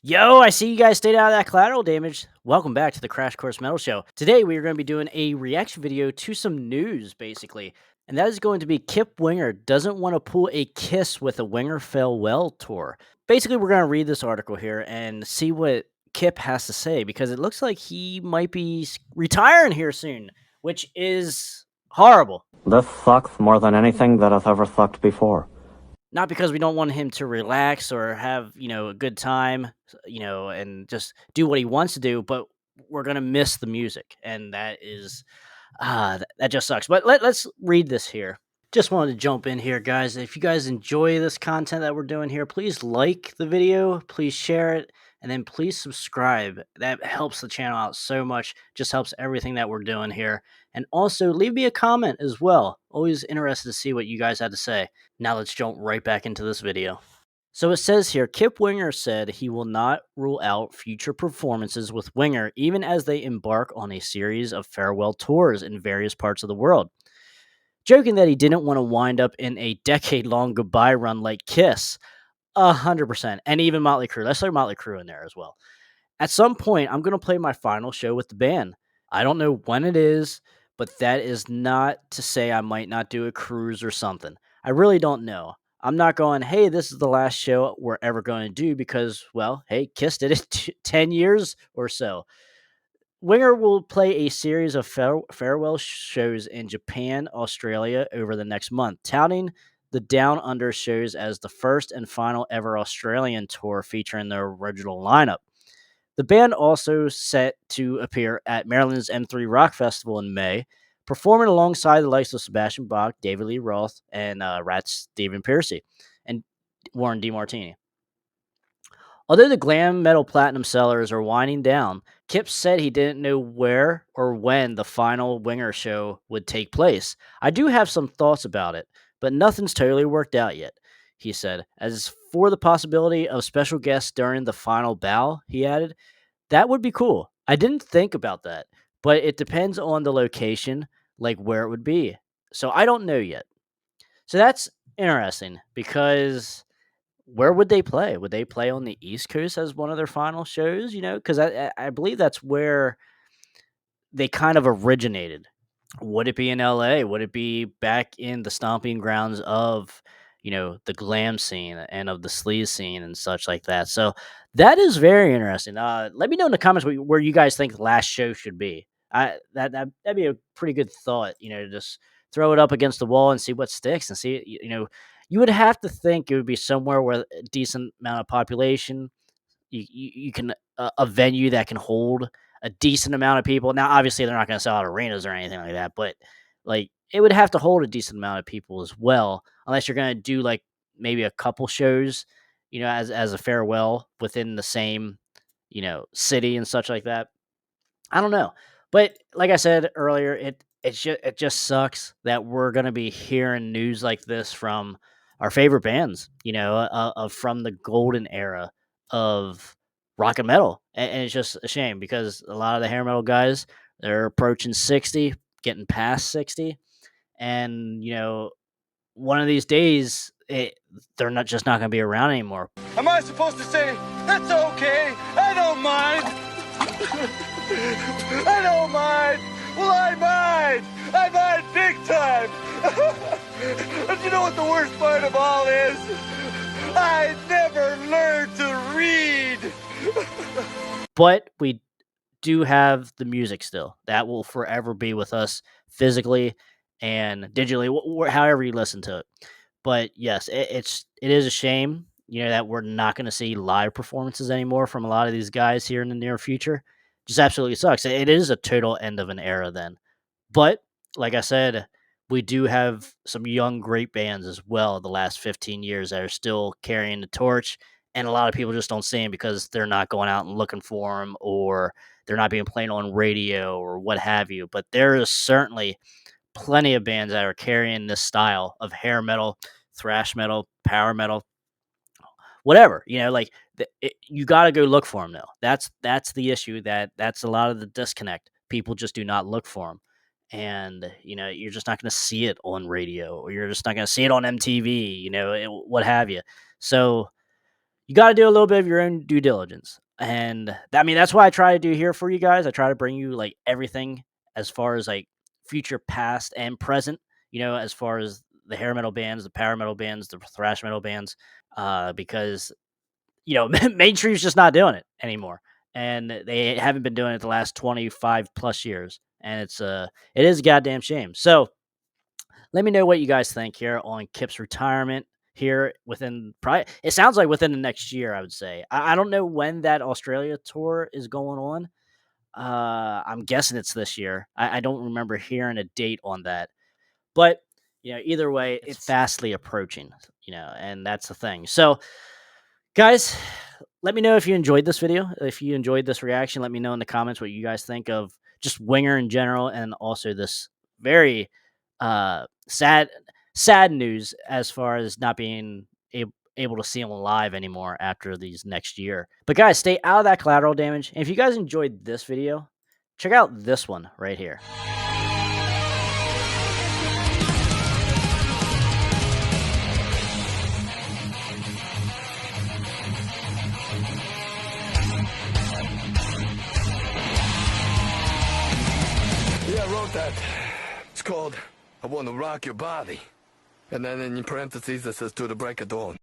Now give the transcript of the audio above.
Yo, I see you guys stayed out of that collateral damage. Welcome back to the Crash Course Metal Show. Today we are going to be doing a reaction video to some news, basically. And that is going to be Kip Winger doesn't want to pull a kiss with a Winger farewell tour. Basically, we're going to read this article here and see what Kip has to say because it looks like he might be retiring here soon, which is horrible. This sucks more than anything that has ever sucked before. Not because we don't want him to relax or have, a good time, and just do what he wants to do, but we're gonna miss the music, and that is, that just sucks. But let's read this here. Just wanted to jump in here, guys. If you guys enjoy this content that we're doing here, please like the video, please share it, and then please subscribe. That helps the channel out so much. Just helps everything that we're doing here. And also leave me a comment as well. Always interested to see what you guys had to say. Now let's jump right back into this video. So it says here, Kip Winger said he will not rule out future performances with Winger, even as they embark on a series of farewell tours in various parts of the world. Joking that he didn't want to wind up in a decade-long goodbye run like Kiss, 100%, and even Motley Crue. Let's throw Motley Crue in there as well. At some point, I'm going to play my final show with the band. I don't know when it is, but that is not to say I might not do a cruise or something. I really don't know. I'm not going, hey, this is the last show we're ever going to do because, well, hey, Kiss did it 10 years or so. Winger will play a series of farewell shows in Japan, Australia over the next month, touting the Down Under shows as the first and final ever Australian tour featuring their original lineup. The band also set to appear at Maryland's M3 Rock Festival in May, performing alongside the likes of Sebastian Bach, David Lee Roth, and Rat Stephen Pearcy, and Warren DeMartini. Although the glam metal platinum sellers are winding down, Kip said he didn't know where or when the final Winger show would take place. I do have some thoughts about it, but nothing's totally worked out yet, he said. As for the possibility of special guests during the final bow, he added, that would be cool. I didn't think about that, but it depends on the location, like where it would be. So I don't know yet. So that's interesting because where would they play? Would they play on the East Coast as one of their final shows? Because I believe that's where they kind of originated. Would it be in LA? Would it be back in the stomping grounds of, the glam scene and of the sleaze scene and such like that? So that is very interesting. Let me know in the comments where you guys think the last show should be. That'd be a pretty good thought. To just throw it up against the wall and see what sticks and see. You would have to think it would be somewhere where a decent amount of population. You can a venue that can hold a decent amount of people. Now, obviously, they're not going to sell out arenas or anything like that, but like it would have to hold a decent amount of people as well, unless you're going to do like maybe a couple shows, as a farewell within the same, city and such like that. I don't know, but like I said earlier, it just sucks that we're going to be hearing news like this from our favorite bands, from the golden era of rock and metal, and it's just a shame because a lot of the hair metal guys, they're approaching 60, getting past 60, and one of these days they're not going to be around anymore. Am I supposed to say, that's okay, I don't mind? I don't mind. Well, I mind. I mind big time. And you know what the worst part of all is? I never learned to read. But we do have the music still. That will forever be with us physically and digitally, however you listen to it. But yes, it is a shame, that we're not going to see live performances anymore from a lot of these guys here in the near future. Just absolutely sucks. It is a total end of an era then. But like I said, we do have some young great bands as well the last 15 years that are still carrying the torch, and a lot of people just don't see them because they're not going out and looking for them, or they're not being played on radio or what have you. But there is certainly plenty of bands that are carrying this style of hair metal, thrash metal, power metal, whatever. Like you got to go look for them though. That's the issue. That's a lot of the disconnect. People just do not look for them, and you're just not going to see it on radio, or you're just not going to see it on MTV. What have you. So you got to do a little bit of your own due diligence. And I mean, that's what I try to do here for you guys. I try to bring you like everything as far as like future, past, and present, as far as the hair metal bands, the power metal bands, the thrash metal bands, because, mainstream's just not doing it anymore. And they haven't been doing it the last 25 plus years. And it is a goddamn shame. So let me know what you guys think here on Kip's retirement here within probably it sounds like within the next year, I would say. I don't know when that Australia tour is going on. I'm guessing it's this year. I don't remember hearing a date on that. But either way, it's fastly approaching, and that's the thing. So guys, let me know if you enjoyed this video. If you enjoyed this reaction, let me know in the comments what you guys think of just Winger in general, and also this very sad news as far as not being able to see him live anymore after these next year. But guys, stay out of that collateral damage. And if you guys enjoyed this video, check out this one right here. Yeah, I wrote that. It's called I Want to Rock Your Body. And then in parentheses it says to the break of dawn.